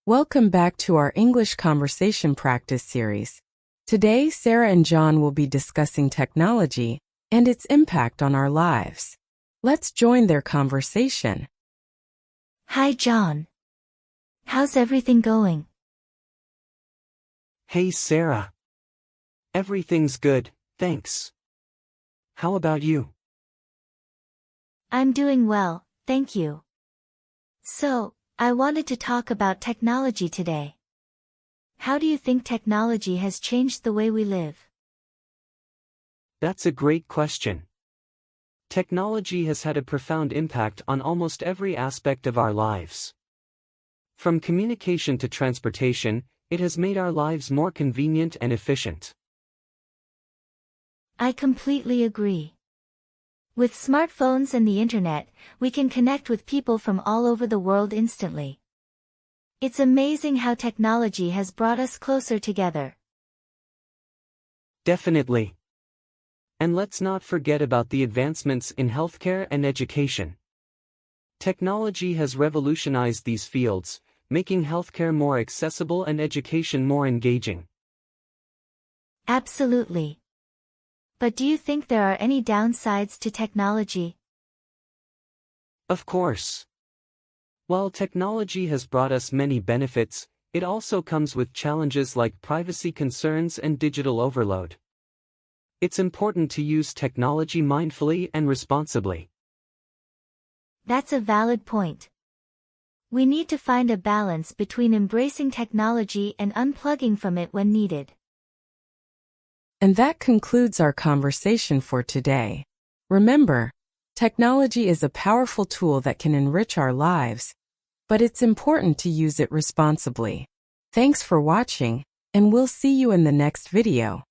Welcome back to our English conversation practice series. Today, Sarah and John will be discussing technology and its impact on our lives. Let's join their conversation. Hi, John. How's everything going? Hey, Sarah. Everything's good, thanks. How about you? I'm doing well, thank you. So, I wanted to talk about technology today. How do you think technology has changed the way we live? That's a great question. Technology has had a profound impact on almost every aspect of our lives. From communication to transportation, it has made our lives more convenient and efficient. I completely agree. With smartphones and the internet, we can connect with people from all over the world instantly. It's amazing how technology has brought us closer together. Definitely. And let's not forget about the advancements in healthcare and education. Technology has revolutionized these fields, making healthcare more accessible and education more engaging. Absolutely. But do you think there are any downsides to technology? Of course. While technology has brought us many benefits, it also comes with challenges like privacy concerns and digital overload. It's important to use technology mindfully and responsibly. That's a valid point. We need to find a balance between embracing technology and unplugging from it when needed. And that concludes our conversation for today. Remember, technology is a powerful tool that can enrich our lives, but it's important to use it responsibly. Thanks for watching, and we'll see you in the next video.